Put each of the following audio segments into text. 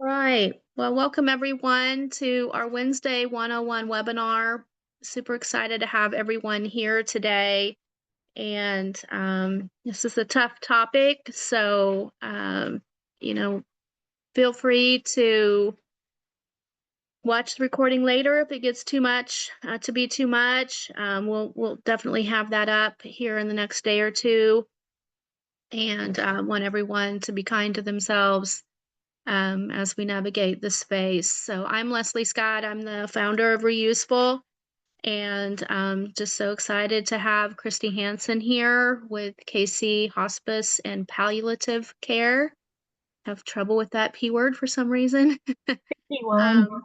Right. Well, welcome everyone to our Wednesday 101 webinar. Super excited to have everyone here today. And this is a tough topic, so you know, feel free to watch the recording later if it gets too much to be too much. We'll definitely have that up here in the next day or two, and want everyone to be kind to themselves as we navigate the space. So I'm Leslie Scott. I'm the founder of Reuseful, and just so excited to have Christy Hansen here with KC Hospice and Palliative Care. Have trouble with that P word for some reason. He won.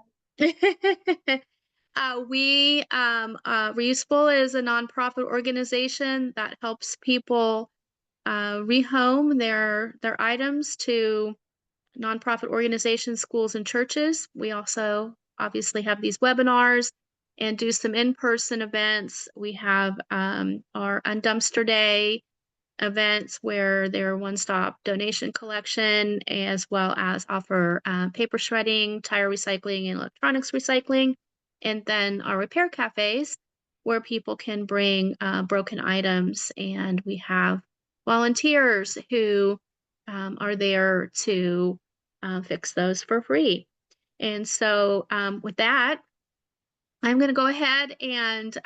um, Reuseful is a nonprofit organization that helps people rehome their items to nonprofit organizations, schools, and churches. We also obviously have these webinars and do some in-person events. We have our Undumpster Day events where they're one-stop donation collection, as well as offer paper shredding, tire recycling, and electronics recycling. And then our repair cafes where people can bring broken items, and we have volunteers who are there to fix those for free. And so with that, I'm going to go ahead and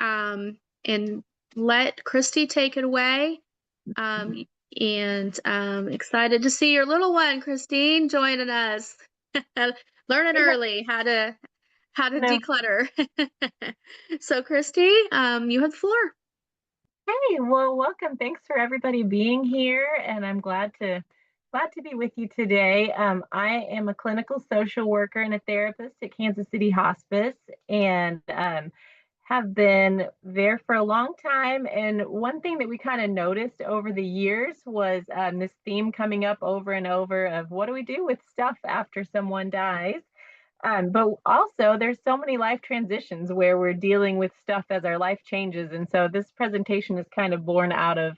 let Christy take it away. And excited to see your little one, Christine, joining us. Learning early how to No. declutter. So Christy, you have the floor. Hey, well, welcome. Thanks for everybody being here, and I'm glad to be with you today. I am a clinical social worker and a therapist at Kansas City Hospice, and have been there for a long time. And one thing that we kind of noticed over the years was this theme coming up over and over of what do we do with stuff after someone dies? But also, there's so many life transitions where we're dealing with stuff as our life changes. And so this presentation is kind of born out of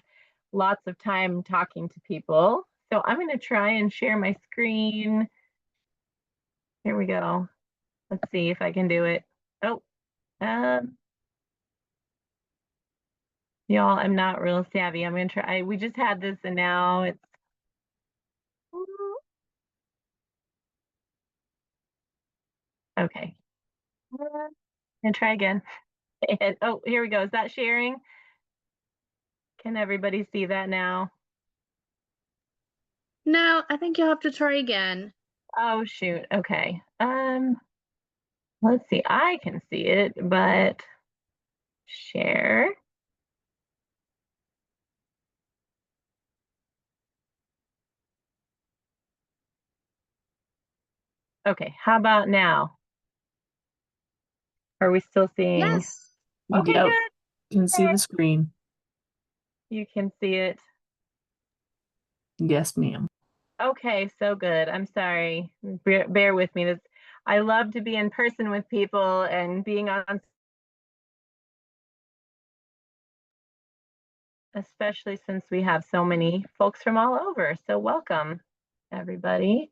lots of time talking to people. So I'm going to try and share my screen. Here we go. Let's see if I can do it. Oh, y'all, I'm not real savvy. I'm going to try. We just had this and now it's. Okay. And try again. And, oh, here we go. Is that sharing? Can everybody see that now? No, I think you'll have to try again. Oh, shoot. Okay. Let's see. I can see it, but share. Okay. How about now? Are we still seeing? Yes. Okay, Yep. good. You can see the screen. You can see it. Yes, ma'am. Okay, so good. I'm sorry. Bear with me. I love to be in person with people and being on, especially since we have so many folks from all over. So welcome, everybody.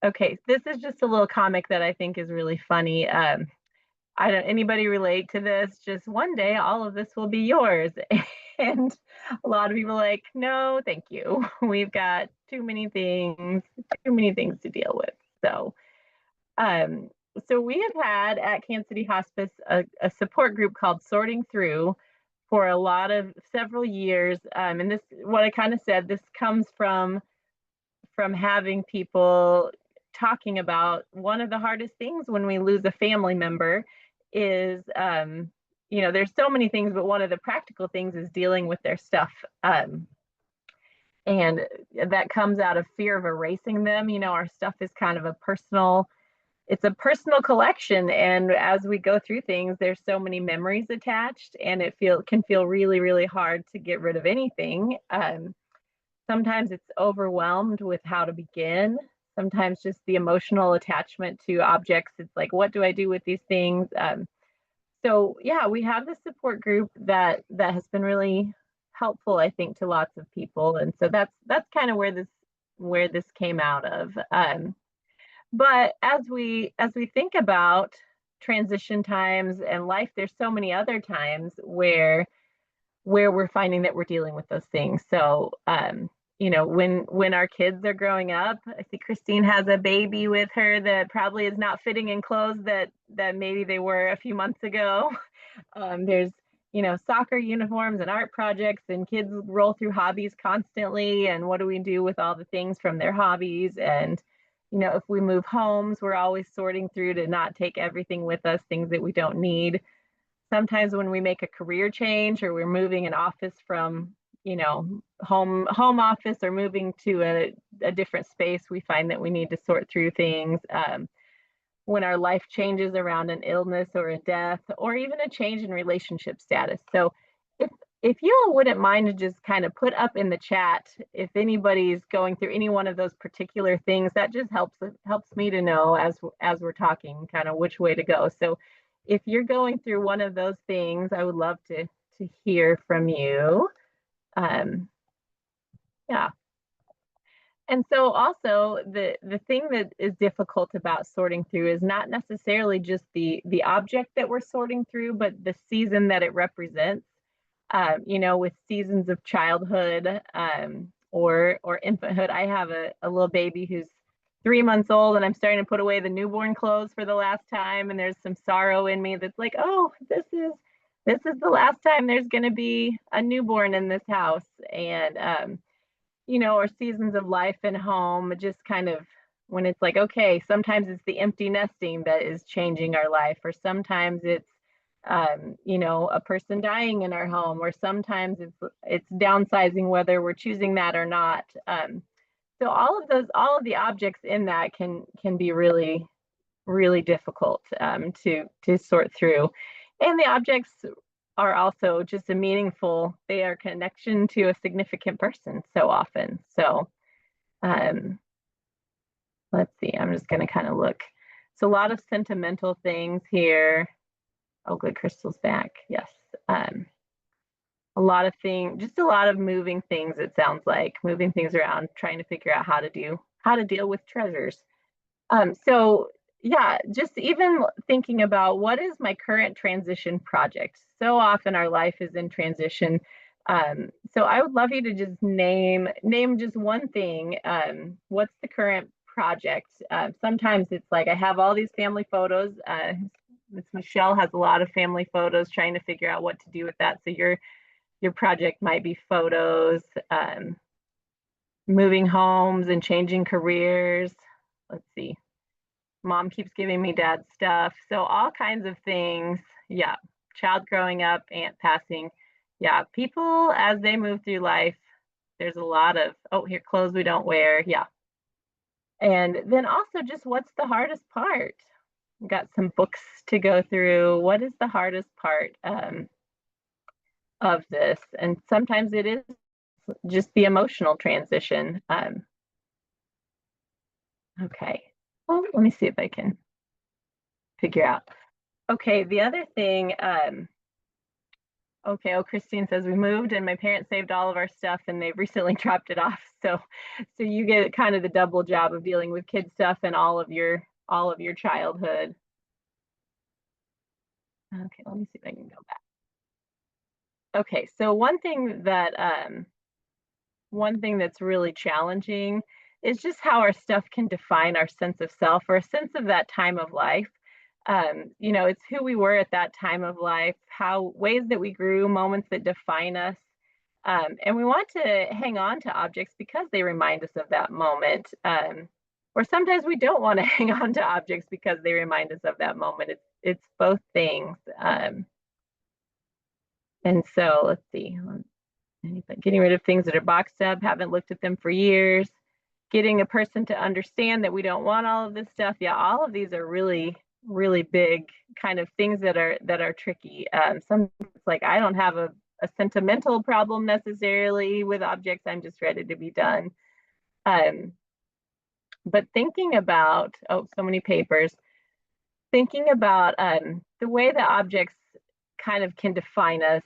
Okay, this is just a little comic that I think is really funny. I don't anybody relate to this? Just one day, all of this will be yours. And a lot of people are like, no, thank you. We've got too many things to deal with. Um, so we have had at Kansas City Hospice a support group called Sorting Through for several years. And this, what I kind of said, this comes from having people talking about one of the hardest things when we lose a family member is there's so many things, but one of the practical things is dealing with their stuff, and that comes out of fear of erasing them. Our stuff is kind of a personal collection, and as we go through things, there's so many memories attached, and can feel really, really hard to get rid of anything. Sometimes it's overwhelmed with how to begin. Sometimes just the emotional attachment to objects. It's like, what do I do with these things? So yeah, we have this support group that has been really helpful, I think, to lots of people. And so that's kind of where this this came out of. But as we think about transition times and life, there's so many other times where we're finding that we're dealing with those things. So, when our kids are growing up, I see Christine has a baby with her that probably is not fitting in clothes that maybe they were a few months ago. There's soccer uniforms and art projects, and kids roll through hobbies constantly. And what do we do with all the things from their hobbies? And if we move homes, we're always sorting through to not take everything with us, things that we don't need. Sometimes when we make a career change or we're moving an office from home office or moving to a different space, we find that we need to sort through things. When our life changes around an illness or a death or even a change in relationship status. So if you all wouldn't mind to just kind of put up in the chat if anybody's going through any one of those particular things, that just helps me to know as we're talking kind of which way to go. So if you're going through one of those things, I would love to hear from you. Yeah. And so also the thing that is difficult about sorting through is not necessarily just the object that we're sorting through, but the season that it represents. With seasons of childhood or infanthood. I have a little baby who's 3 months old, and I'm starting to put away the newborn clothes for the last time, and there's some sorrow in me that's like, oh, this is the last time there's going to be a newborn in this house. And or seasons of life and home, just kind of when it's like, okay, sometimes it's the empty nesting that is changing our life, or sometimes it's a person dying in our home, or sometimes it's downsizing, whether we're choosing that or not. So all of the objects in that can be really, really difficult to sort through. And the objects are also just they are a connection to a significant person so often. So let's see, I'm just going to kind of look. So a lot of sentimental things here. Oh, good, Crystal's back. Yes. A lot of things, just a lot of moving things, it sounds like, moving things around, trying to figure out how to deal with treasures. So yeah, just even thinking about what is my current transition project. So often our life is in transition. So I would love you to just name just one thing. What's the current project? Sometimes it's like I have all these family photos. Miss Michelle has a lot of family photos, trying to figure out what to do with that. So your project might be photos, moving homes and changing careers. Let's see. Mom keeps giving me dad's stuff. So all kinds of things. Yeah. Child growing up, aunt passing. Yeah. People as they move through life, there's a lot of, oh, here, clothes we don't wear. Yeah. And then also just what's the hardest part? We've got some books to go through. What is the hardest part of this? And sometimes it is just the emotional transition. Okay. Well, let me see if I can figure out. Okay, the other thing, okay, oh, Christine says we moved and my parents saved all of our stuff and they've recently dropped it off. So you get kind of the double job of dealing with kid stuff and all of your childhood. Okay, let me see if I can go back. Okay, so one thing that's really challenging is just how our stuff can define our sense of self or a sense of that time of life. It's who we were at that time of life, ways that we grew, moments that define us. And we want to hang on to objects because they remind us of that moment. Or sometimes we don't want to hang on to objects because they remind us of that moment. It's both things. And so let's see, getting rid of things that are boxed up, haven't looked at them for years, getting a person to understand that we don't want all of this stuff. Yeah, all of these are really, really big kind of things that are tricky. Some it's like I don't have a sentimental problem necessarily with objects. I'm just ready to be done. But thinking about, oh, so many papers, thinking about the way the objects kind of can define us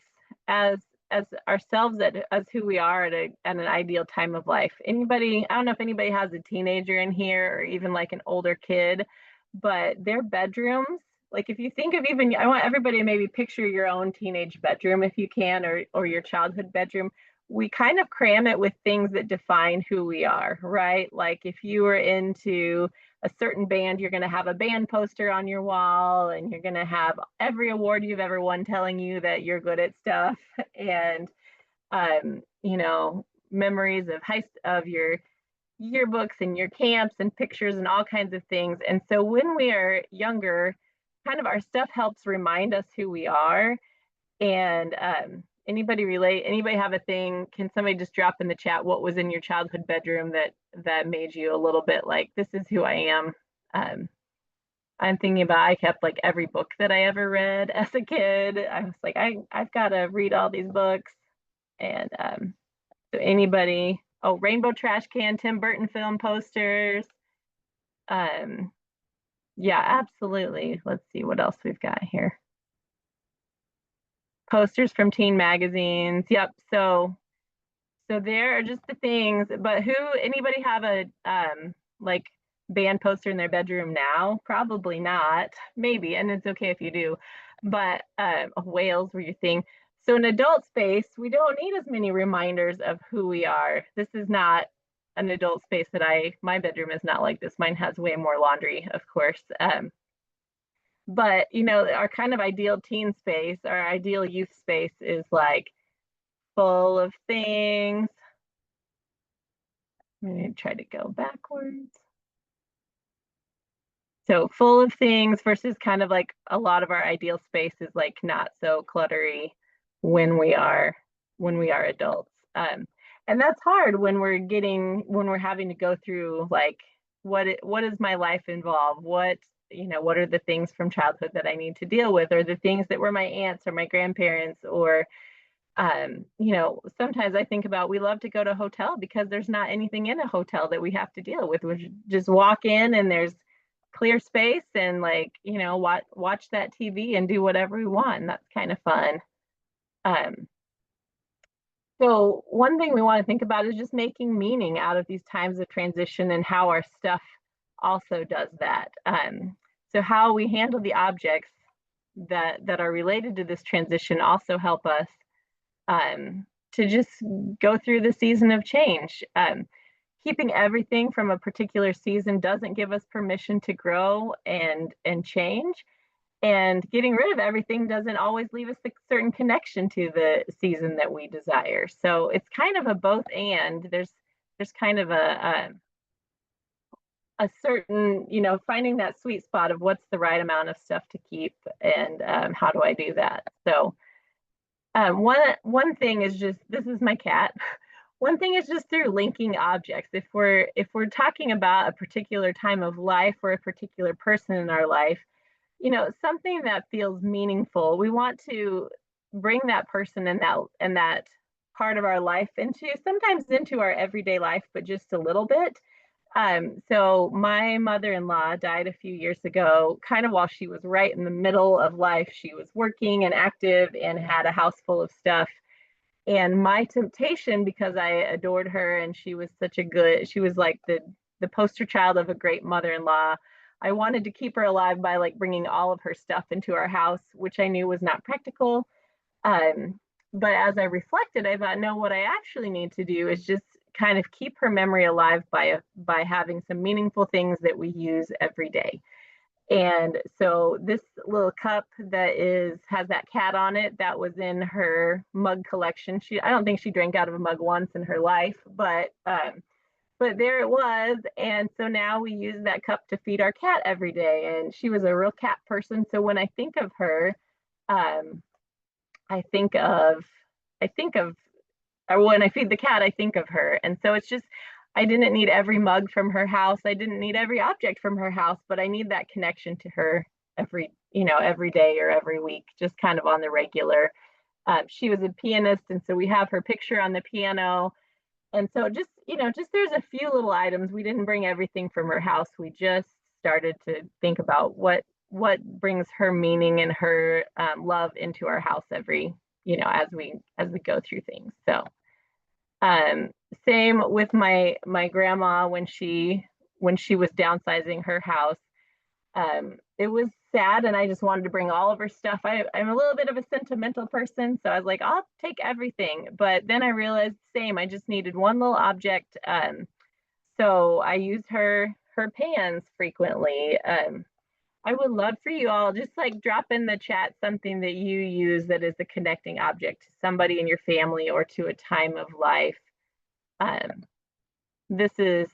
as as ourselves as who we are at an ideal time of life. Anybody, I don't know if anybody has a teenager in here or even like an older kid, but their bedrooms, like if you think of even, I want everybody to maybe picture your own teenage bedroom if you can, or your childhood bedroom. We kind of cram it with things that define who we are, right? Like if you were into a certain band, you're going to have a band poster on your wall, and you're going to have every award you've ever won telling you that you're good at stuff. And you know, memories of your yearbooks and your camps and pictures and all kinds of things. And so when we are younger, kind of our stuff helps remind us who we are. And anybody relate? Anybody have a thing? Can somebody just drop in the chat what was in your childhood bedroom that made you a little bit like, this is who I am? I'm thinking about, I kept like every book that I ever read as a kid. I was like, I've got to read all these books. And so anybody, oh, rainbow trash can, Tim Burton film posters. Yeah, absolutely. Let's see what else we've got here. Posters from teen magazines. Yep. So there are just the things, but anybody have a like band poster in their bedroom now? Probably not, maybe, and it's okay if you do, but whales were your thing. So in adult space, we don't need as many reminders of who we are. This is not an adult space my bedroom is not like this. Mine has way more laundry, of course. But you know, our kind of ideal teen space, our ideal youth space is like full of things. I'm going to try to go backwards. So full of things versus kind of like a lot of our ideal space is like not so cluttery when we are adults. And that's hard when we're having to go through like what does my life involve? What are the things from childhood that I need to deal with, or the things that were my aunts or my grandparents, or sometimes I think about, we love to go to a hotel because there's not anything in a hotel that we have to deal with. We just walk in and there's clear space and like, watch that TV and do whatever we want. And that's kind of fun. So one thing we want to think about is just making meaning out of these times of transition and how our stuff also does that. So how we handle the objects that are related to this transition also help us to just go through the season of change. Keeping everything from a particular season doesn't give us permission to grow and change. And getting rid of everything doesn't always leave us a certain connection to the season that we desire. So it's kind of a both and. There's kind of a certain, finding that sweet spot of what's the right amount of stuff to keep, and how do I do that? So one thing is just, this is my cat. One thing is just through linking objects. If we're talking about a particular time of life or a particular person in our life, something that feels meaningful, we want to bring that person and that part of our life sometimes into our everyday life, but just a little bit. So my mother-in-law died a few years ago, kind of while she was right in the middle of life. She was working and active and had a house full of stuff. And my temptation, because I adored her and she was like the poster child of a great mother-in-law, I wanted to keep her alive by like bringing all of her stuff into our house, which I knew was not practical. But as I reflected, I thought, no, what I actually need to do is just kind of keep her memory alive by having some meaningful things that we use every day. And so this little cup that has that cat on it, that was in her mug collection. I don't think she drank out of a mug once in her life, but there it was. And so now we use that cup to feed our cat every day. And she was a real cat person. So when I think of her, when I feed the cat, I think of her. And so it's just, I didn't need every mug from her house. I didn't need every object from her house, but I need that connection to her every day or every week, just kind of on the regular. She was a pianist, and so we have her picture on the piano. And so just there's a few little items. We didn't bring everything from her house. We just started to think about what brings her meaning and her love into our house every as we go through things. So same with my grandma when she was downsizing her house. It was sad, and I just wanted to bring all of her stuff. I'm a little bit of a sentimental person, so I was like, I'll take everything. But then I realized, same, I just needed one little object. So I use her pans frequently. I would love for you all just like drop in the chat something that you use that is a connecting object to somebody in your family or to a time of life. This is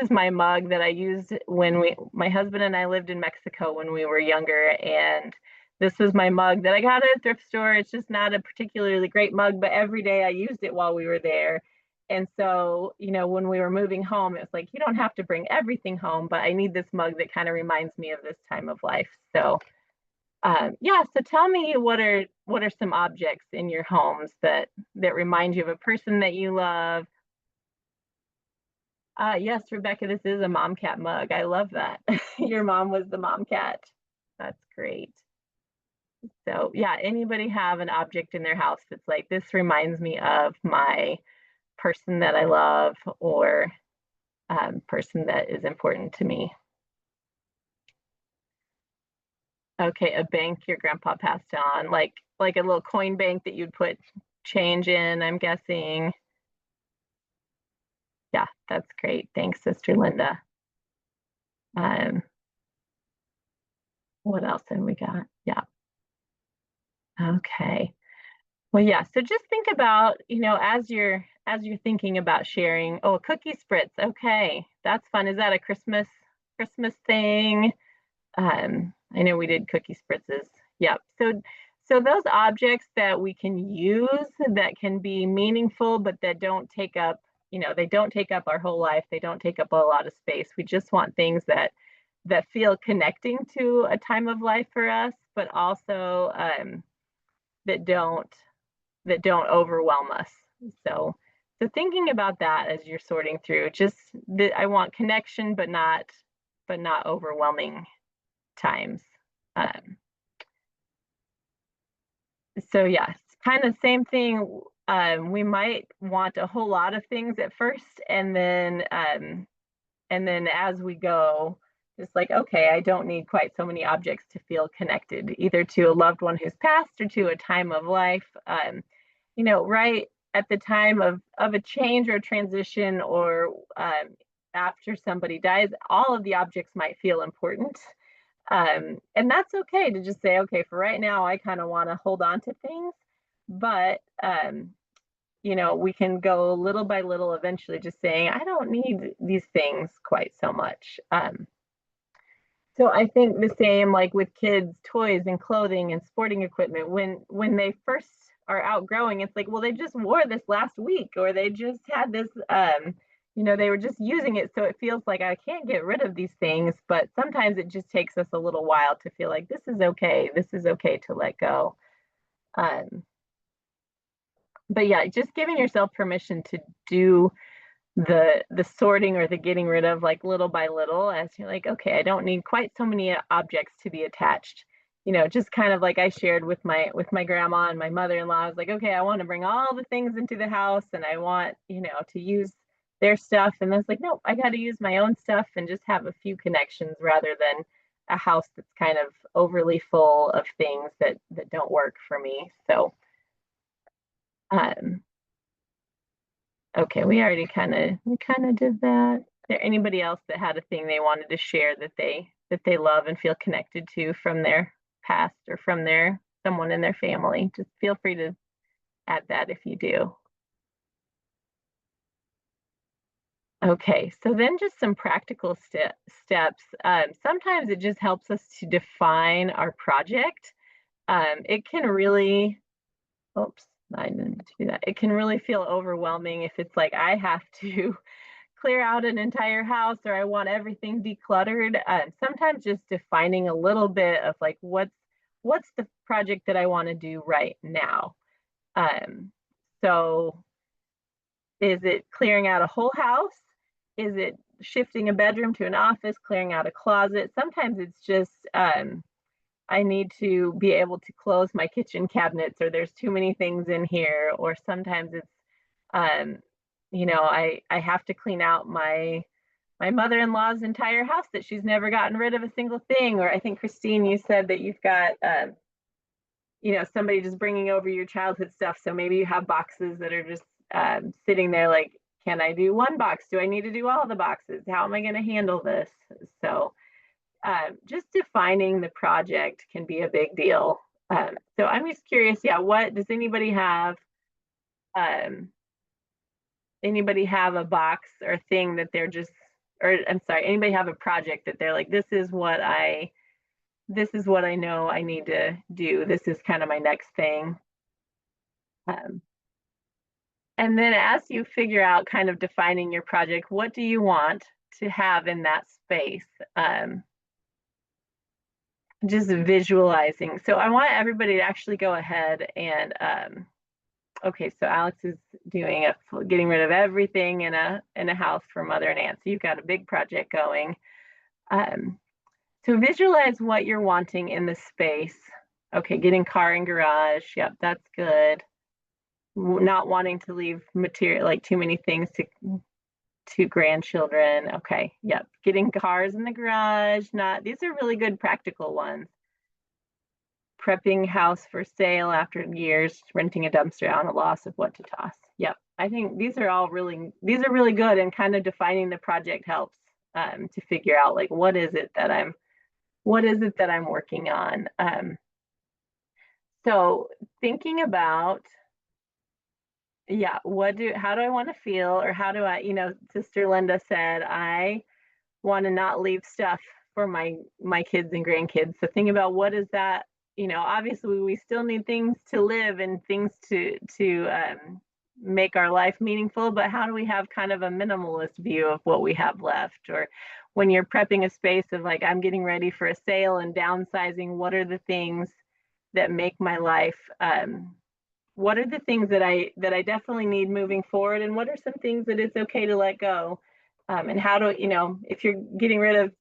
my mug that I used when my husband and I lived in Mexico when we were younger, and this was my mug that I got at a thrift store. It's just not a particularly great mug, but every day I used it while we were there. And so, when we were moving home, it was like, you don't have to bring everything home, but I need this mug that kind of reminds me of this time of life. So, yeah, so tell me, what are some objects in your homes that remind you of a person that you love? Yes, Rebecca, this is a mom cat mug. I love that. Your mom was the mom cat. That's great. So yeah, anybody have an object in their house that's like, this reminds me of my person that I love, or person that is important to me? Okay, a bank your grandpa passed on, like a little coin bank that you'd put change in, I'm guessing. Yeah, that's great. Thanks, Sister Linda. What else have we got? Yeah. Okay. Well, yeah. So just think about, as you're thinking about sharing. Oh, a cookie spritz. Okay, that's fun. Is that a Christmas thing? I know we did cookie spritzes. Yep. So those objects that we can use that can be meaningful, but that don't take up, they don't take up our whole life. They don't take up a lot of space. We just want things that feel connecting to a time of life for us, but also that don't overwhelm us. So thinking about that as you're sorting through, just that I want connection, but not overwhelming times. So yes, kind of same thing. We might want a whole lot of things at first, and then as we go, just like, okay, I don't need quite so many objects to feel connected, either to a loved one who's passed or to a time of life. Right at the time of a change or transition, or after somebody dies, all of the objects might feel important. And that's okay to just say, okay, for right now, I kind of want to hold on to things, but we can go little by little, eventually just saying, I don't need these things quite so much. So I think the same, like with kids' toys and clothing and sporting equipment, when they first are outgrowing, it's like, well, they just wore this last week, or they just had this, they were just using it. So it feels like I can't get rid of these things, but sometimes it just takes us a little while to feel like this is okay. This is okay to let go. But yeah, just giving yourself permission to do the sorting or the getting rid of, like little by little, as you're like, okay, I don't need quite so many objects to be attached. Just kind of like I shared with my grandma and my mother-in-law. I was like, okay, I want to bring all the things into the house, and I want, to use their stuff. And I was like, no, I got to use my own stuff and just have a few connections, rather than a house that's kind of overly full of things that don't work for me. So okay, we already kind of did that. Is there anybody else that had a thing they wanted to share that they love and feel connected to from their past, or from someone in their family? Just feel free to add that if you do. Okay, so then just some practical steps. Sometimes it just helps us to define our project. It can really, oops, I didn't do that. It can really feel overwhelming if it's like, I have to clear out an entire house, or I want everything decluttered. Sometimes just defining a little bit of like, what's the project that I want to do right now? So is it clearing out a whole house? Is it shifting a bedroom to an office, clearing out a closet? Sometimes it's just, I I need to be able to close my kitchen cabinets, or there's too many things in here, or sometimes it's um, I have to clean out my mother-in-law's entire house that she's never gotten rid of a single thing. Or I think Christine, you said that you've got somebody just bringing over your childhood stuff. So maybe you have boxes that are just sitting there like, can I do one box? Do I need to do all the boxes? How am I going to handle this? So just defining the project can be a big deal. So I'm just curious, yeah, what does anybody have? Anybody have a box or thing that they're just, or I'm sorry, anybody have a project that they're like, this is what I know I need to do. This is kind of my next thing. And then as you figure out kind of defining your project, what do you want to have in that space? Just visualizing. So I want everybody to actually go ahead and, okay, so Alex is doing getting rid of everything in a house for mother and aunt. So you've got a big project going. So visualize what you're wanting in the space. Okay, getting car and garage. Yep, that's good. Not wanting to leave material, like too many things to grandchildren. Okay, yep. Getting cars in the garage. These are really good practical ones. Prepping house for sale after years, renting a dumpster out, a loss of what to toss. Yep, I think these are really good, and kind of defining the project helps to figure out like what is it that I'm working on. So thinking about, yeah, how do I want to feel, or how do I, Sister Linda said, I want to not leave stuff for my kids and grandkids. So think about what is that, obviously we still need things to live and things to make our life meaningful, but how do we have kind of a minimalist view of what we have left? Or when you're prepping a space of like, I'm getting ready for a sale and downsizing, what are the things that make my life, what are the things that I definitely need moving forward, and what are some things that it's okay to let go? And how do, if you're getting rid of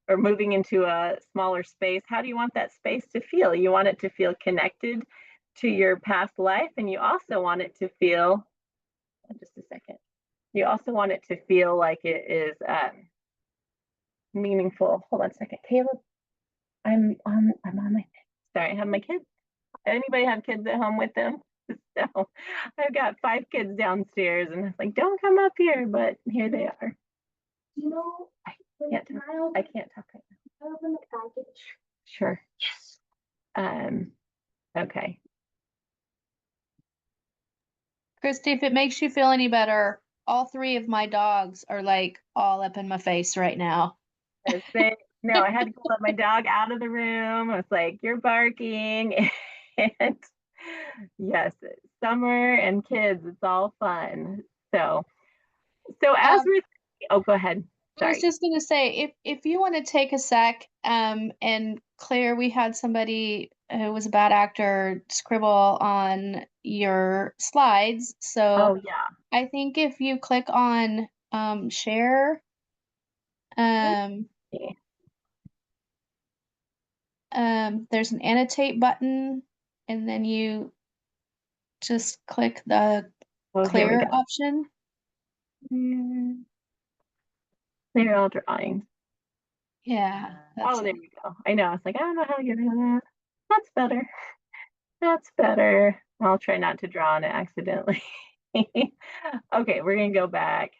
or moving into a smaller space, how do you want that space to feel? You want it to feel connected to your past life, and you also want it to feel, just a second, you also want it to feel like it is meaningful. Hold on a second, Caleb. I'm on my, sorry, I have my kids. Anybody have kids at home with them? So I've got 5 kids downstairs, and it's like, don't come up here, but here they are. I can't talk right now. Open the package. Sure. Yes. Okay. Christy, if it makes you feel any better, all 3 of my dogs are like all up in my face right now. No, I had to let my dog out of the room. I was like, you're barking. And yes, summer and kids, it's all fun. So as we're, oh, go ahead. Sorry. I was just gonna say, if you want to take a sec, and Claire, we had somebody who was a bad actor scribble on your slides. So oh yeah, I think if you click on share, there's an annotate button, and then you just click the clear option. They're all drawings. Yeah. Oh, there we go. I know. It's like, I don't know how to get rid of that. That's better. That's better. I'll try not to draw on it accidentally. Okay, we're gonna go back.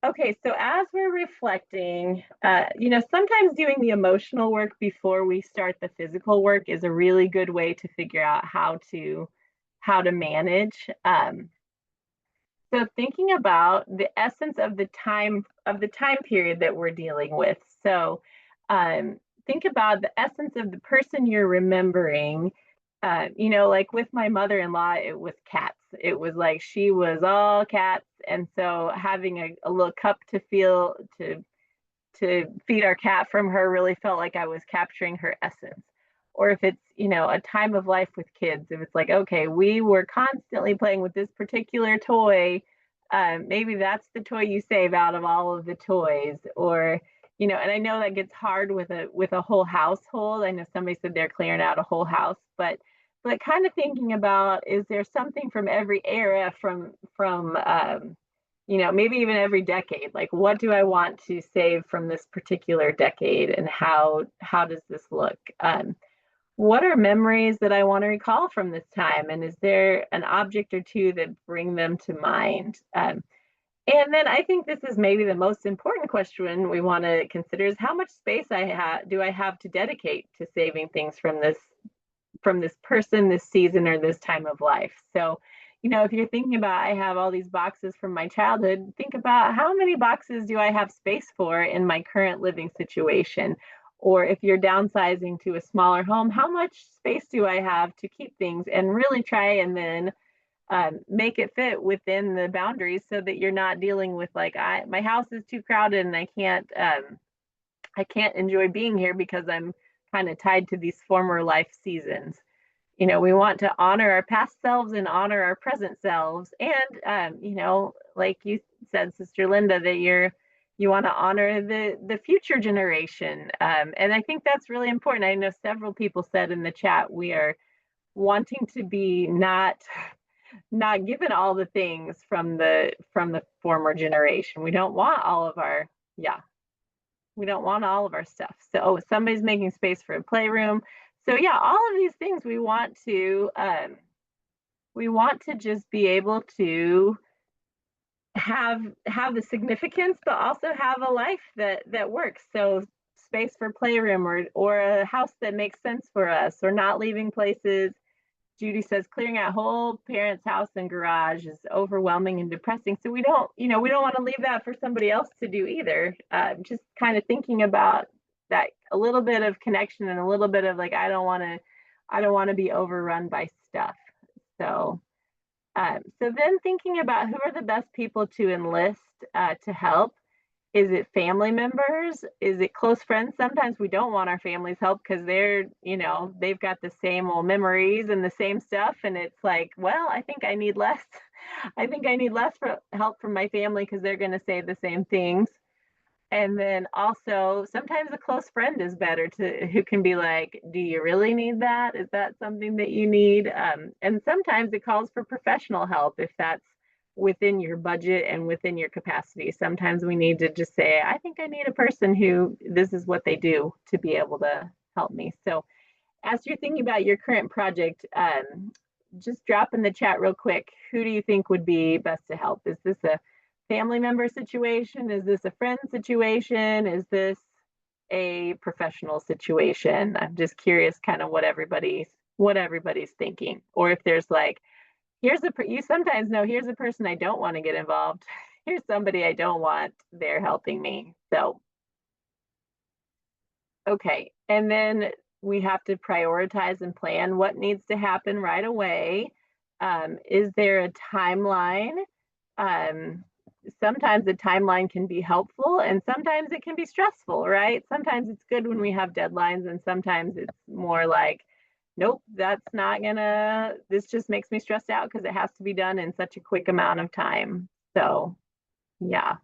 Okay, so as we're reflecting, sometimes doing the emotional work before we start the physical work is a really good way to figure out how to manage. So thinking about the essence of the time period that we're dealing with. So think about the essence of the person you're remembering. Like with my mother-in-law, it was cats. It was like she was all cats, and so having a little cup to feed our cat from her really felt like I was capturing her essence. Or if it's, a time of life with kids, if it's like, okay, we were constantly playing with this particular toy, maybe that's the toy you save out of all of the toys. Or, and I know that gets hard with a whole household. I know somebody said they're clearing out a whole house, but kind of thinking about, is there something from every era, from maybe even every decade? Like, what do I want to save from this particular decade, and how does this look? What are memories that I want to recall from this time, and is there an object or two that bring them to mind? And then I think this is maybe the most important question we want to consider, is how much space do I have to dedicate to saving things from this person, this season, or this time of life. So, if you're thinking about, I have all these boxes from my childhood, think about, how many boxes do I have space for in my current living situation? Or if you're downsizing to a smaller home, how much space do I have to keep things, and really try and then make it fit within the boundaries, so that you're not dealing with, like, my house is too crowded and I can't enjoy being here because I'm kind of tied to these former life seasons. We want to honor our past selves and honor our present selves. And, like you said, Sister Linda, that you want to honor the future generation. And I think that's really important. I know several people said in the chat, we are wanting to be not given all the things from the former generation. We don't want all of our, yeah, we don't want all of our stuff. So, somebody's making space for a playroom. So yeah, all of these things we want to just be able to have the significance, but also have a life that works. So space for playroom, or a house that makes sense for us, or not leaving places. Judy says clearing out whole parents' house and garage is overwhelming and depressing. So we don't want to leave that for somebody else to do either. Just kind of thinking about that, a little bit of connection, and a little bit of, like, I don't want to be overrun by stuff. So then thinking about, who are the best people to enlist to help. Is it family members? Is it close friends? Sometimes we don't want our family's help because they've got the same old memories and the same stuff. And it's like, well, I think I need less. I think I need less help from my family, because they're going to say the same things. And then also, sometimes a close friend is better, who can be like, do you really need that? Is that something that you need? And sometimes it calls for professional help, if that's within your budget and within your capacity. Sometimes we need to just say, I think I need a person who, this is what they do, to be able to help me. So as you're thinking about your current project, just drop in the chat real quick, who do you think would be best to help? Is this a family member situation? Is this a friend situation? Is this a professional situation? I'm just curious kind of what everybody's thinking. Or if there's like, you sometimes know, here's a person I don't want to get involved. Here's somebody I don't want, they're helping me. So, okay. And then we have to prioritize and plan what needs to happen right away. Is there a timeline? Sometimes the timeline can be helpful, and sometimes it can be stressful, right? Sometimes it's good when we have deadlines, and sometimes it's more like, nope, that's not gonna, this just makes me stressed out because it has to be done in such a quick amount of time. So yeah.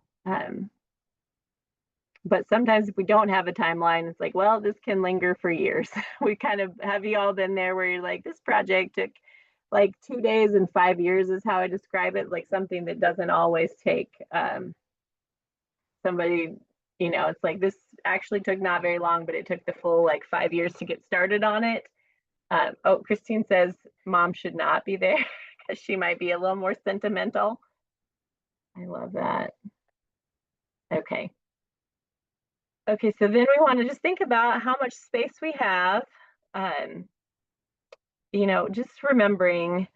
But sometimes if we don't have a timeline, it's like, well, this can linger for years. We kind of, have you all been there where you're like, this project took like 2 days and 5 years, is how I describe it, like something that doesn't always take somebody, it's like, this actually took not very long, but it took the full like 5 years to get started on it. Oh, Christine says mom should not be there because she might be a little more sentimental. I love that. Okay. Okay, so then we want to just think about how much space we have. Just remembering,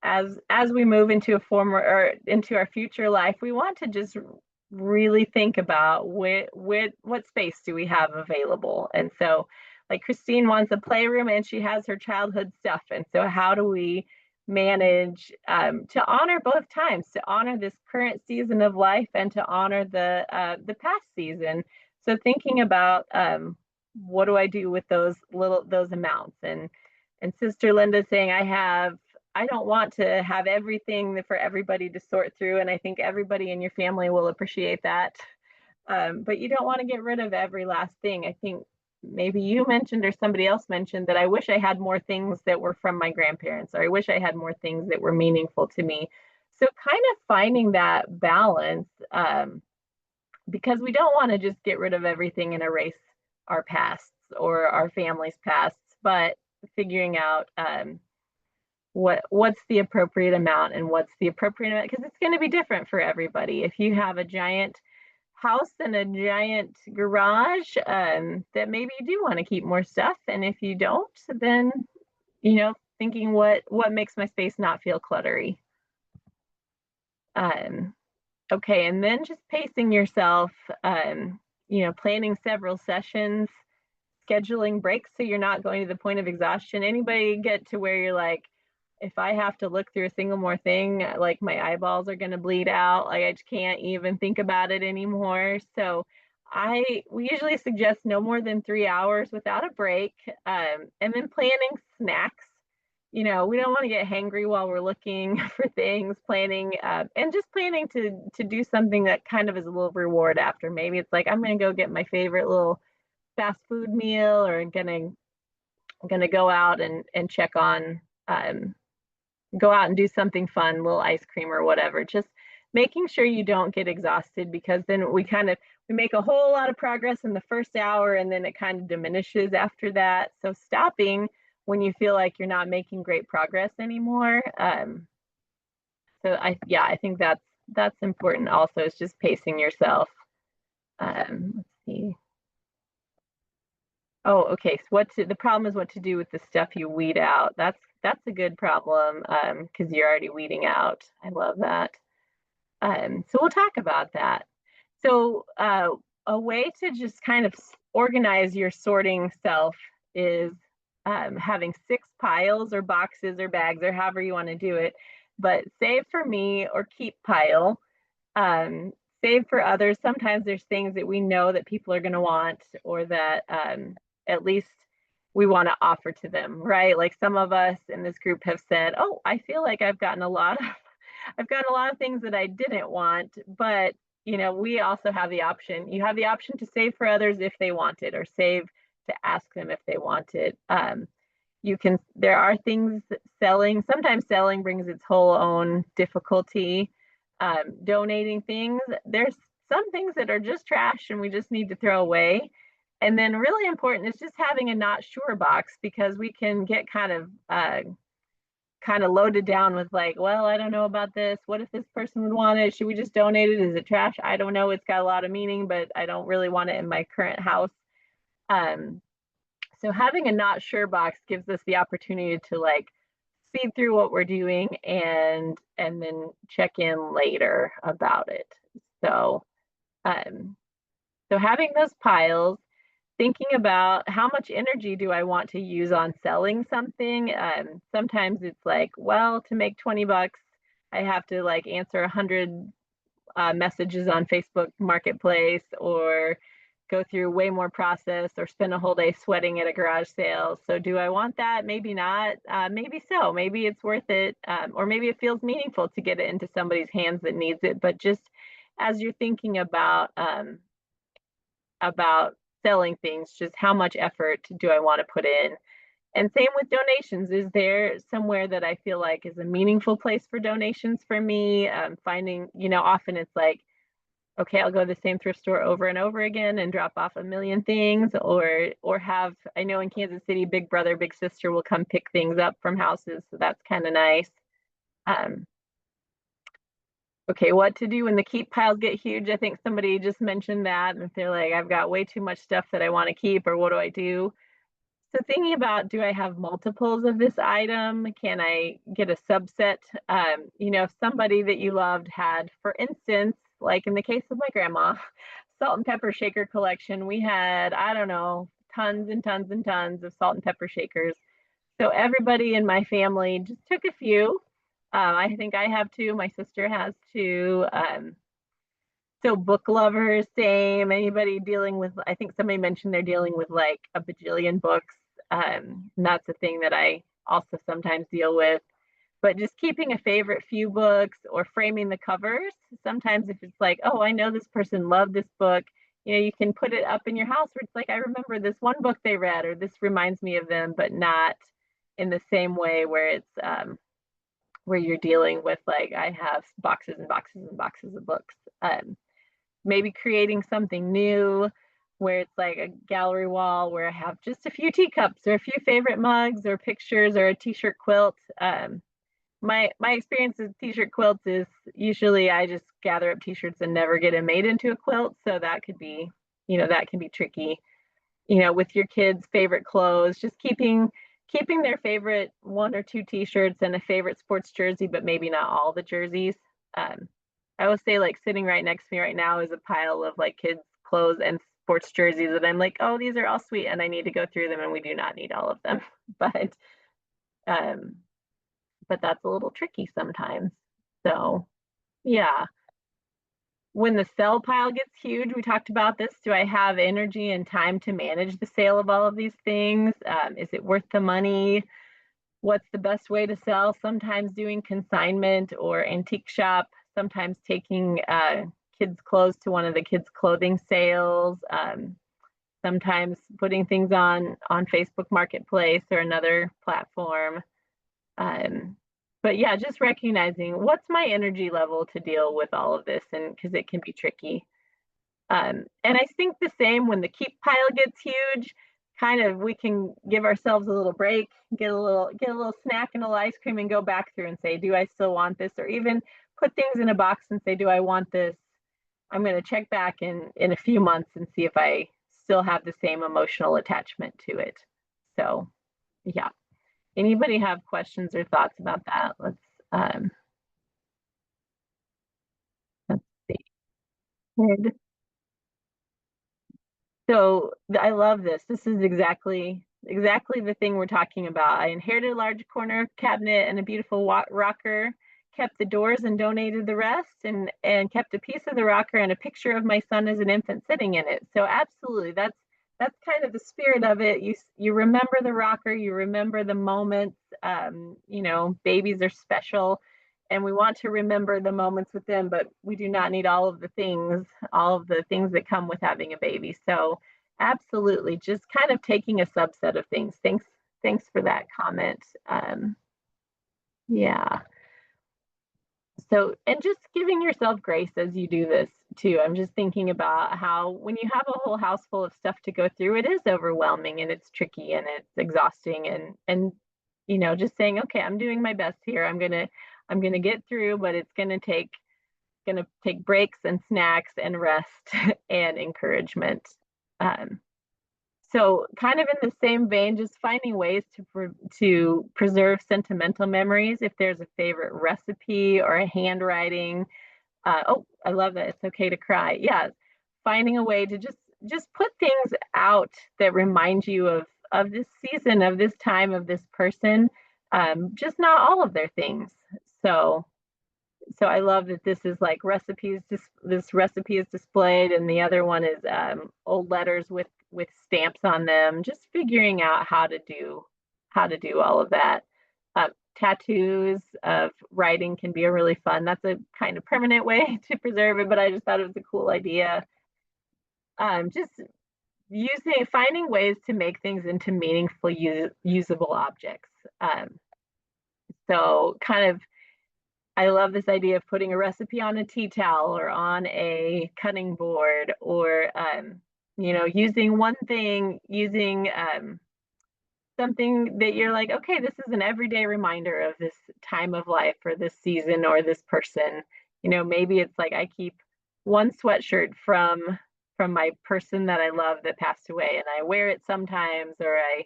as we move into into our future life, we want to just really think about what space do we have available. And so, like, Christine wants a playroom and she has her childhood stuff. And so how do we manage to honor both times, to honor this current season of life and to honor the past season? So thinking about what do I do with those amounts? And Sister Linda saying, I don't want to have everything for everybody to sort through. And I think everybody in your family will appreciate that. But you don't want to get rid of every last thing. I think maybe you mentioned or somebody else mentioned that I wish I had more things that were from my grandparents, or I wish I had more things that were meaningful to me. So kind of finding that balance, because we don't want to just get rid of everything and erase our pasts or our family's pasts, but figuring out what's the appropriate amount and what's the appropriate amount, because it's going to be different for everybody. If you have a giant house and a giant garage, that maybe you do want to keep more stuff, and if you don't, then thinking what makes my space not feel cluttery. Okay, and then just pacing yourself, planning several sessions, scheduling breaks so you're not going to the point of exhaustion. Anybody get to where you're like, if I have to look through a single more thing, like my eyeballs are going to bleed out, like I just can't even think about it anymore. So we usually suggest no more than 3 hours without a break, and then planning snacks. We don't want to get hangry while we're looking for things, planning, and just planning to do something that kind of is a little reward after. Maybe it's like, I'm going to go get my favorite little fast food meal, or gonna go out and check on, go out and do something fun, little ice cream or whatever. Just making sure you don't get exhausted, because then we make a whole lot of progress in the first hour, and then it kind of diminishes after that. So stopping when you feel like you're not making great progress anymore. So I think that's important also, is just pacing yourself. Let's see. Oh, okay. So the problem is what to do with the stuff you weed out. That's a good problem, because you're already weeding out. I love that. So we'll talk about that. So a way to just kind of organize your sorting self is having 6 piles or boxes or bags, or however you want to do it. But save for me or keep pile. Save for others. Sometimes there's things that we know that people are going to want, or that at least we want to offer to them, right? Like some of us in this group have said, "Oh, I feel like I've gotten a lot of things that I didn't want," but we also have the option. You have the option to save for others if they want it, or save to ask them if they want it. There are things selling. Sometimes selling brings its whole own difficulty. Donating things, there's some things that are just trash and we just need to throw away. And then really important is just having a not sure box, because we can get kind of loaded down with like, well, I don't know about this. What if this person would want it? Should we just donate it? Is it trash? I don't know. It's got a lot of meaning, but I don't really want it in my current house. So having a not sure box gives us the opportunity to like speed through what we're doing, and then check in later about it. So having those piles, thinking about how much energy do I want to use on selling something. Sometimes it's like, well, to make 20 bucks, I have to like answer 100 messages on Facebook Marketplace, or go through way more process, or spend a whole day sweating at a garage sale. So do I want that? Maybe not. Maybe so. Maybe it's worth it, or maybe it feels meaningful to get it into somebody's hands that needs it. But just as you're thinking about selling things, just how much effort do I want to put in? And same with donations. Is there somewhere that I feel like is a meaningful place for donations for me? Finding, often it's like, okay, I'll go to the same thrift store over and over again and drop off a million things, or I know in Kansas City, big brother, big sister will come pick things up from houses. So that's kind of nice. Okay, what to do when the keep piles get huge? I think somebody just mentioned that, and if they're like, I've got way too much stuff that I want to keep, or what do I do? So thinking about, do I have multiples of this item? Can I get a subset? If somebody that you loved had, for instance, like in the case of my grandma, salt and pepper shaker collection, we had, I don't know, tons and tons and tons of salt and pepper shakers. So everybody in my family just took a few. I think I have 2. My sister has 2. So book lovers, same. Anybody dealing with, I think somebody mentioned they're dealing with like a bajillion books. And that's a thing that I also sometimes deal with. But just keeping a favorite few books, or framing the covers. Sometimes if it's like, oh, I know this person loved this book, you can put it up in your house where it's like, I remember this one book they read, or this reminds me of them, but not in the same way where it's where you're dealing with, like, I have boxes and boxes and boxes of books. Maybe creating something new where it's like a gallery wall where I have just a few teacups or a few favorite mugs or pictures or a t-shirt quilt. My experience with t-shirt quilts is usually I just gather up t-shirts and never get them made into a quilt. So that could be, that can be tricky. With your kids' favorite clothes, just keeping their favorite one or two t-shirts and a favorite sports jersey, but maybe not all the jerseys. I will say, like, sitting right next to me right now is a pile of like kids' clothes and sports jerseys that I'm like, oh, these are all sweet, and I need to go through them, and we do not need all of them. But um, but that's a little tricky sometimes. So yeah. When the sell pile gets huge, we talked about this. Do I have energy and time to manage the sale of all of these things? Is it worth the money? What's the best way to sell? Sometimes doing consignment or antique shop, sometimes taking kids' clothes to one of the kids' clothing sales, sometimes putting things on Facebook Marketplace or another platform. But yeah, just recognizing what's my energy level to deal with all of this, and because it can be tricky. And I think the same when the keep pile gets huge, kind of we can give ourselves a little break, get a little snack and a little ice cream, and go back through and say, do I still want this? Or even put things in a box and say, do I want this? I'm going to check back in a few months and see if I still have the same emotional attachment to it. So yeah. Anybody have questions or thoughts about that? Let's see. Good. So I love this. This is exactly the thing we're talking about. I inherited a large corner cabinet and a beautiful rocker, kept the doors and donated the rest, and kept a piece of the rocker and a picture of my son as an infant sitting in it. So absolutely, that's kind of the spirit of it. You remember the rocker, you remember the moments. Babies are special, and we want to remember the moments with them, but we do not need all of the things that come with having a baby. So absolutely, just kind of taking a subset of things. Thanks for that comment. Yeah. So, and just giving yourself grace as you do this too. I'm just thinking about how when you have a whole house full of stuff to go through, it is overwhelming and it's tricky and it's exhausting, and just saying, okay, I'm doing my best here. I'm gonna get through, but it's gonna take breaks and snacks and rest and encouragement. So kind of in the same vein, just finding ways to preserve sentimental memories. If there's a favorite recipe or a handwriting, oh, I love that. It's okay to cry. Yeah, finding a way to just put things out that remind you of this season, of this time, of this person. Just not all of their things. So I love that this is like recipes. This recipe is displayed, and the other one is old letters with stamps on them. Just figuring out how to do all of that. Tattoos of writing can be a really fun. That's a kind of permanent way to preserve it, but I just thought it was a cool idea. Just finding ways to make things into meaningful, usable objects. So kind of I love this idea of putting a recipe on a tea towel or on a cutting board, or using one thing, using something that you're like, okay, this is an everyday reminder of this time of life or this season or this person. Maybe it's like I keep one sweatshirt from my person that I love that passed away, and I wear it sometimes, or I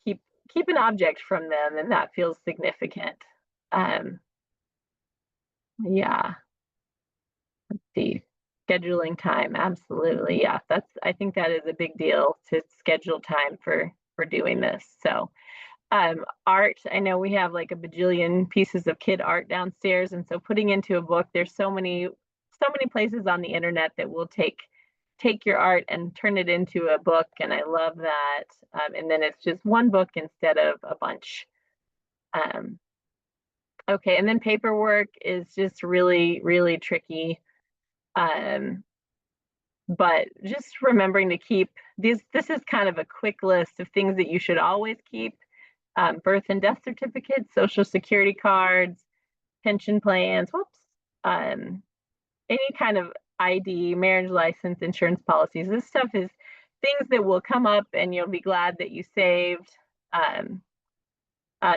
keep an object from them, and that feels significant. Yeah. Let's see. Scheduling time. Absolutely. Yeah. I think that is a big deal, to schedule time for doing this. So, art, I know we have like a bajillion pieces of kid art downstairs. And so putting into a book, there's so many places on the internet that will take your art and turn it into a book. And I love that. And then it's just one book instead of a bunch. Okay. And then paperwork is just really, really tricky. But just remembering to keep these, this is kind of a quick list of things that you should always keep: birth and death certificates, social security cards, pension plans, whoops, um, any kind of ID, marriage license, insurance policies. This stuff is things that will come up and you'll be glad that you saved. Um,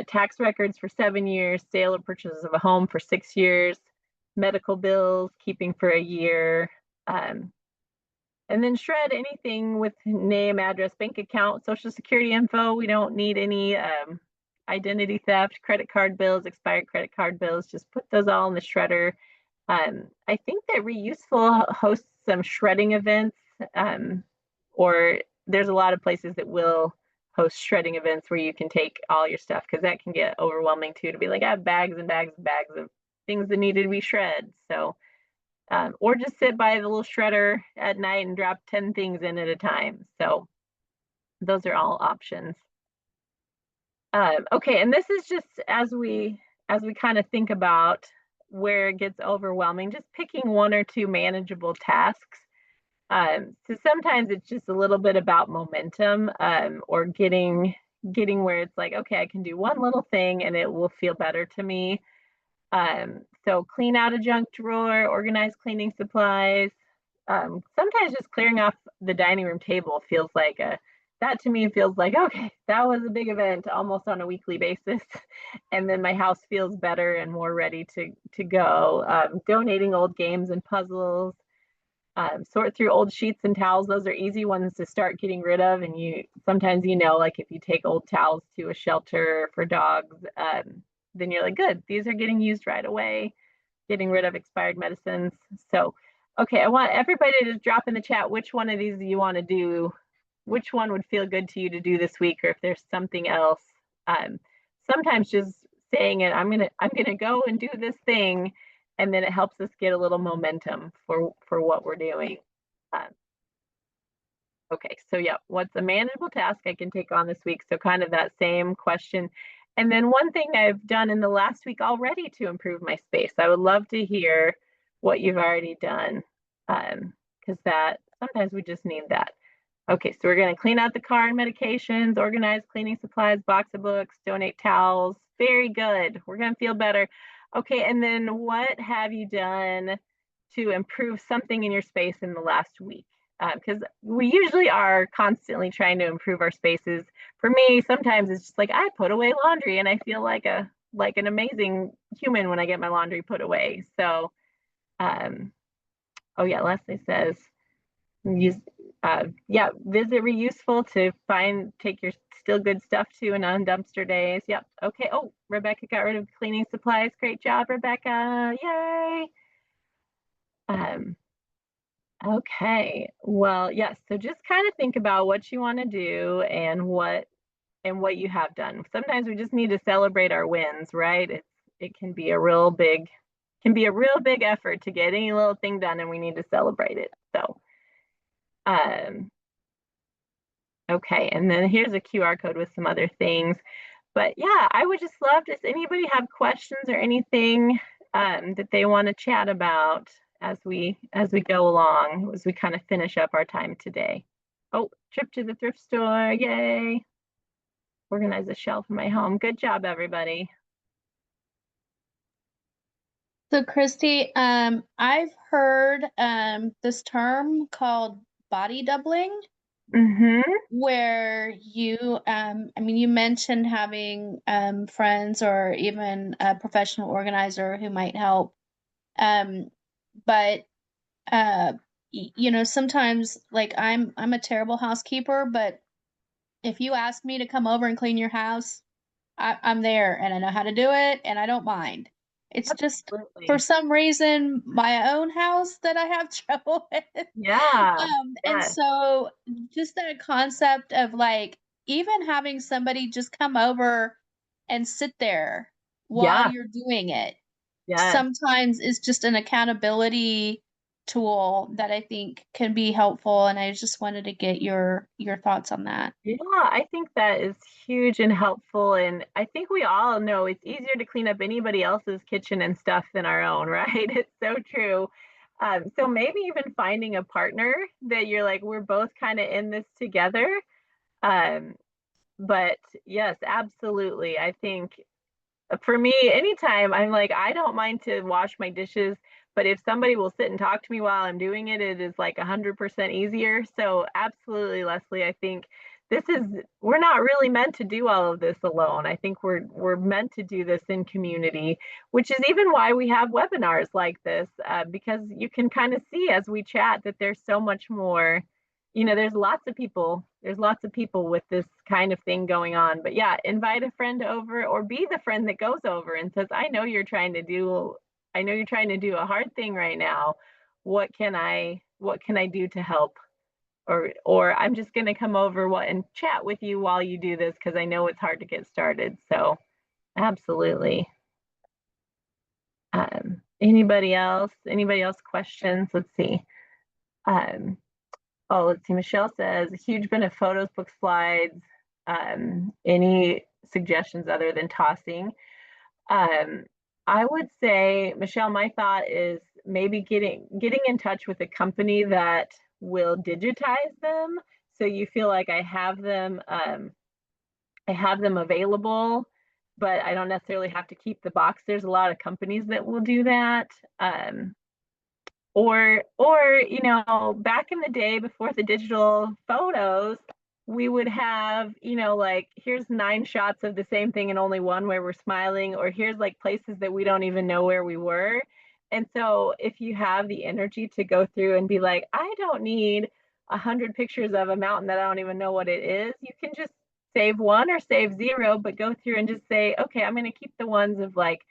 Tax records for 7 years, sale or purchase of a home for 6 years, medical bills, keeping for a year. Um, and then shred anything with name, address, bank account, social security info. We don't need any identity theft, credit card bills, expired credit card bills. Just put those all in the shredder. I think that Re.Useful hosts some shredding events, or there's a lot of places that will host shredding events where you can take all your stuff, because that can get overwhelming too, to be like, I have bags and bags and bags of things that needed to be shredded. So, or just sit by the little shredder at night and drop 10 things in at a time. So those are all options. Okay, and this is just as we kind of think about where it gets overwhelming, just picking one or two manageable tasks. So sometimes it's just a little bit about momentum, or getting where it's like, okay, I can do one little thing and it will feel better to me. So clean out a junk drawer, organize cleaning supplies. Sometimes just clearing off the dining room table feels like that to me feels like, okay, that was a big event almost on a weekly basis. And then my house feels better and more ready to go. Donating old games and puzzles. Sort through old sheets and towels. Those are easy ones to start getting rid of. And you sometimes, like if you take old towels to a shelter for dogs, then you're like, good, these are getting used right away. Getting rid of expired medicines. So, okay, I want everybody to just drop in the chat which one of these you want to do, which one would feel good to you to do this week, or if there's something else. Sometimes just saying it, I'm gonna go and do this thing, and then it helps us get a little momentum for what we're doing. Okay, so yeah, what's a manageable task I can take on this week? So kind of that same question. And then one thing I've done in the last week already to improve my space. I would love to hear what you've already done, because that sometimes we just need that. Okay, so we're going to clean out the car and medications, organize cleaning supplies, box of books, donate towels. Very good. We're going to feel better. Okay, and then what have you done to improve something in your space in the last week? Because we usually are constantly trying to improve our spaces. For me, sometimes it's just like I put away laundry and I feel like an amazing human when I get my laundry put away. So, oh yeah, Leslie says use visit Re.Useful to take your still good stuff to and on dumpster days. Yep. Okay. Oh, Rebecca got rid of cleaning supplies. Great job, Rebecca. Yay. Okay. Well, yes. So just kind of think about what you want to do and what you have done. Sometimes we just need to celebrate our wins, right? It can be a real big effort to get any little thing done, and we need to celebrate it. So, okay, and then here's a QR code with some other things. But yeah, I would just love, does anybody have questions or anything that they want to chat about as we go along, as we kind of finish up our time today? Oh, trip to the thrift store, yay. Organize a shelf in my home. Good job, everybody. So Christy, I've heard this term called body doubling, Mm-hmm. where you mentioned having friends or even a professional organizer who might help. But sometimes, like, I'm a terrible housekeeper, but if you ask me to come over and clean your house, I'm there and I know how to do it and I don't mind. It's just for Absolutely. some reason my own house that I have trouble with. Yeah. And Yes. so just that concept of, like, even having somebody just come over and sit there while Yeah. you're doing it Yes. sometimes is just an accountability tool that I think can be helpful, and I just wanted to get your thoughts on that. Yeah, I think that is huge and helpful. And I think we all know it's easier to clean up anybody else's kitchen and stuff than our own, right? It's so true. So maybe even finding a partner that you're like, we're both kind of in this together. Um, but yes, absolutely. I think for me, anytime I'm like, I don't mind to wash my dishes, but if somebody will sit and talk to me while I'm doing it, it is like 100% easier. So absolutely, Leslie, I think this is, we're not really meant to do all of this alone. I think we're meant to do this in community, which is even why we have webinars like this, because you can kind of see as we chat that there's so much more. There's lots of people with this kind of thing going on. But yeah, invite a friend over or be the friend that goes over and says, I know you're trying to do a hard thing right now. What can I do to help? Or I'm just going to come over and chat with you while you do this because I know it's hard to get started. So absolutely. Anybody else? Anybody else questions? Let's see. Um, Oh, let's see. Michelle says, huge bin of photos, books, slides. Any suggestions other than tossing? Um, I would say, Michelle, my thought is maybe getting in touch with a company that will digitize them, so you feel like I have them available, but I don't necessarily have to keep the box. There's a lot of companies that will do that. Or back in the day before the digital photos, we would have, like, here's 9 shots of the same thing and only one where we're smiling, or here's like places that we don't even know where we were. And so if you have the energy to go through and be like, I don't need 100 pictures of a mountain that I don't even know what it is, you can just save one or save zero, but go through and just say, okay, I'm going to keep the ones of like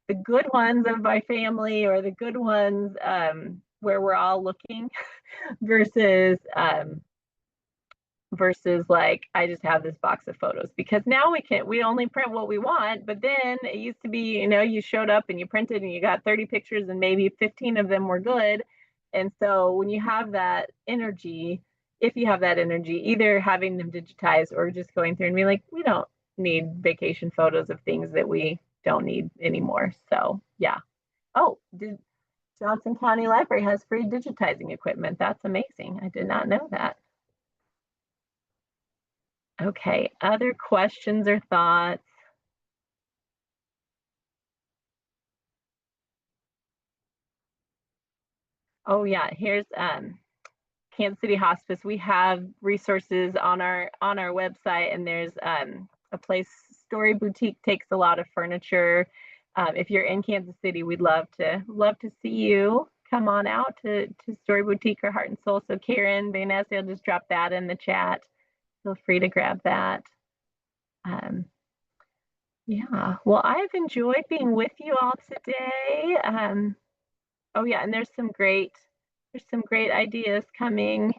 the good ones of my family, or the good ones where we're all looking versus like, I just have this box of photos, because now we only print what we want. But then it used to be, you showed up and you printed and you got 30 pictures and maybe 15 of them were good. And so when you have that energy, if you have that energy, either having them digitized or just going through and being like, we don't need vacation photos of things that we don't need anymore. So yeah. Oh, Johnson County Library has free digitizing equipment. That's amazing. I did not know that. Okay, other questions or thoughts? Oh yeah, here's Kansas City Hospice. We have resources on our website, and there's a place, Story Boutique takes a lot of furniture. If you're in Kansas City, we'd love to see you. Come on out to Story Boutique or Heart and Soul. So Karen Baynesi will just drop that in the chat. Feel free to grab that. Yeah, well, I've enjoyed being with you all today. Oh yeah, and there's some great ideas coming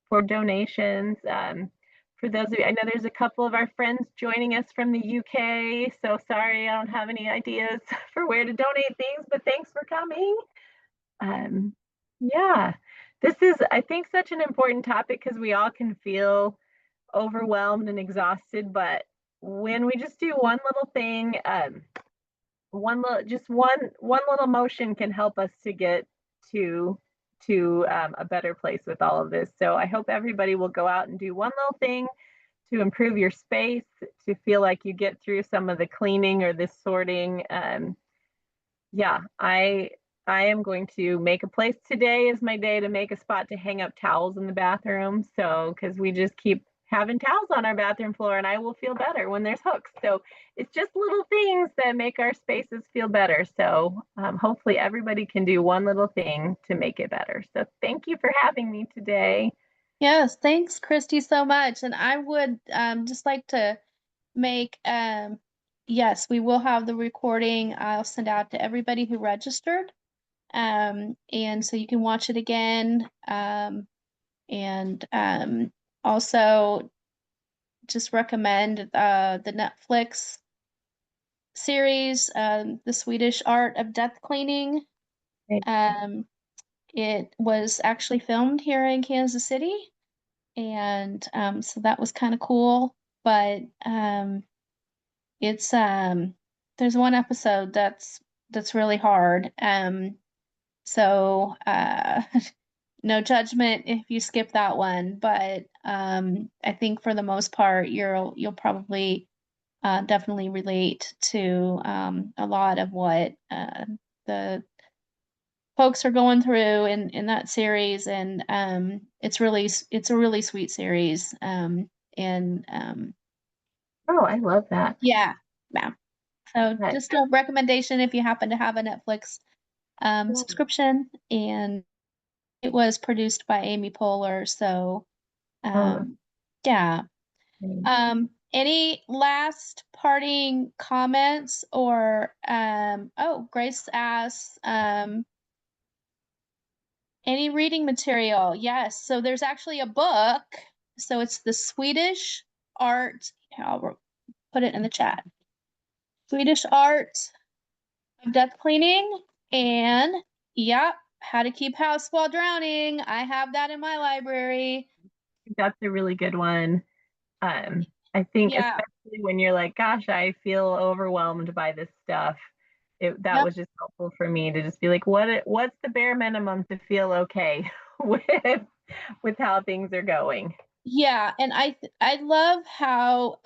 for donations. For those of you, I know there's a couple of our friends joining us from the UK. So sorry, I don't have any ideas for where to donate things, but thanks for coming. Yeah, this is, I think, such an important topic because we all can feel overwhelmed and exhausted, but when we just do one little thing, one little motion can help us to get to a better place with all of this. So I hope everybody will go out and do one little thing to improve your space, to feel like you get through some of the cleaning or this sorting. Yeah, I am going to make a place. Today is my day to make a spot to hang up towels in the bathroom. So, because we just keep having towels on our bathroom floor, and I will feel better when there's hooks. So it's just little things that make our spaces feel better. So hopefully everybody can do one little thing to make it better. So thank you for having me today. Yes, thanks, Christy, so much. And I would just like to make yes, we will have the recording. I'll send out to everybody who registered. And so you can watch it again. And also just recommend the Netflix series, The Swedish Art of Death Cleaning. It was actually filmed here in Kansas City, and so that was kind of cool. But it's there's one episode that's really hard. So, no judgment if you skip that one, but I think for the most part, you'll probably definitely relate to a lot of what the folks are going through in that series, and it's a really sweet series, and Oh, I love that. yeah, yeah. So But just a recommendation if you happen to have a Netflix yeah. subscription, and it was produced by Amy Poehler, so, Oh, um, yeah. okay. Any last parting comments or, oh, Grace asks, any reading material? Yes, so there's actually a book, so it's the Swedish art, I'll put it in the chat. Swedish art of death cleaning, and yep, how to keep house while drowning. I have that in my library. That's a really good one. I think Yeah, especially when you're like, gosh, I feel overwhelmed by this stuff. That yep, was just helpful for me to just be like, what's the bare minimum to feel okay with how things are going? yeah, and I love how,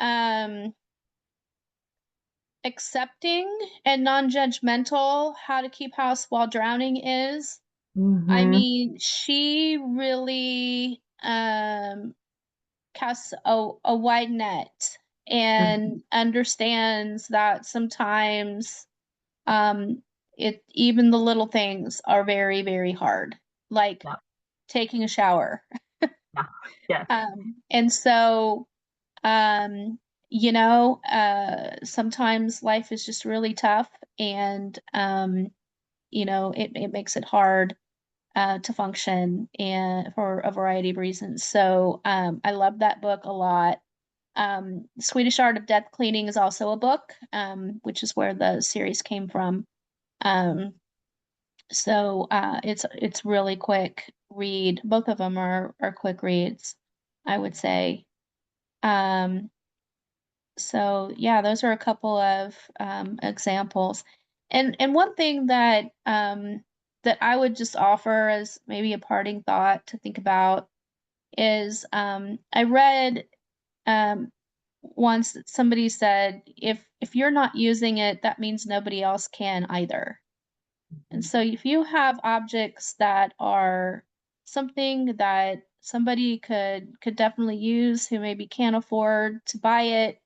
accepting and non-judgmental how to keep house while drowning is. I Hmm. mean, she really, casts a wide net and understands that sometimes, um, it even the little things are very, very hard, like Yeah, taking a shower. yeah, yes, And so, um, sometimes life is just really tough, and, it makes it hard, to function and for a variety of reasons. So, I love that book a lot. Swedish Art of Death Cleaning is also a book, which is where the series came from. Um, so it's really quick read. Both of them are quick reads, I would say. Um, so yeah, those are a couple of examples. And one thing that I would just offer as maybe a parting thought to think about is, I read um, once that somebody said, if you're not using it, that means nobody else can either. And so if you have objects that are something that somebody could definitely use who maybe can't afford to buy it,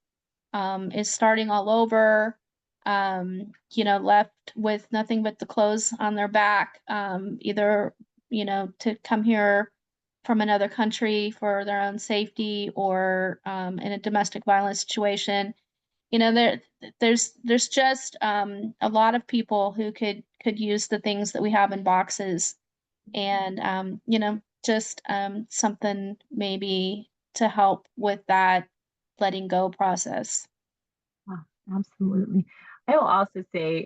is starting all over, left with nothing but the clothes on their back, either, to come here from another country for their own safety, or in a domestic violence situation. There's just a lot of people who could use the things that we have in boxes, and just something maybe to help with that letting go process. oh, absolutely. I will also say,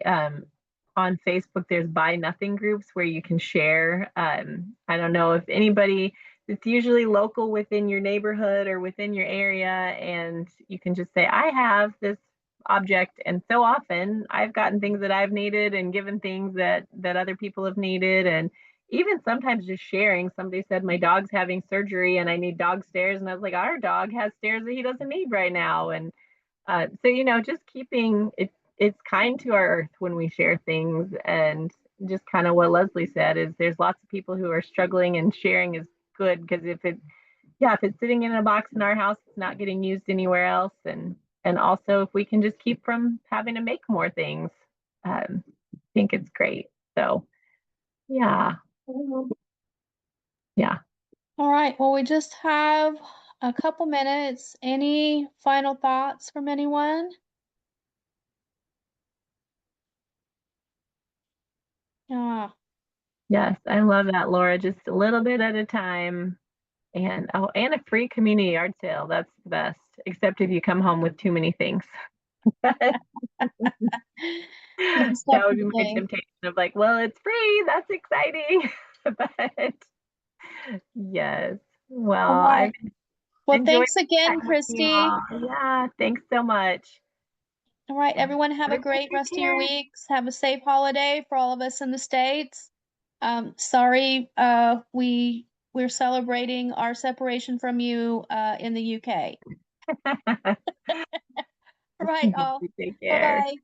on Facebook, there's buy nothing groups where you can share. I don't know if anybody, it's usually local within your neighborhood or within your area, and you can just say, I have this object, and so often I've gotten things that I've needed and given things that other people have needed, and even sometimes just sharing. Somebody said my dog's having surgery and I need dog stairs, and I was like, our dog has stairs that he doesn't need right now, and so just keeping it, it's kind to our earth when we share things, and just kind of what Leslie said is there's lots of people who are struggling, and sharing is good, because if it's sitting in a box in our house, it's not getting used anywhere else, and also if we can just keep from having to make more things, I think it's great. So yeah, yeah. All right. Well, we just have a couple minutes. Any final thoughts from anyone? Yeah. Yes, I love that, Laura. Just a little bit at a time. And oh, and a free community yard sale. That's the best. Except if you come home with too many things. That Yes, would be my definitely. temptation of like, well, it's free. That's exciting. But yes. All Well, right. I've Well, enjoyed thanks again, time with you Christy. all. Yeah, thanks so much. All right, everyone, have Have a a good great rest of your weekend. weeks. Have a safe holiday for all of us in the States. Sorry, we're celebrating our separation from you in the UK. All right, all. Take Bye care. bye.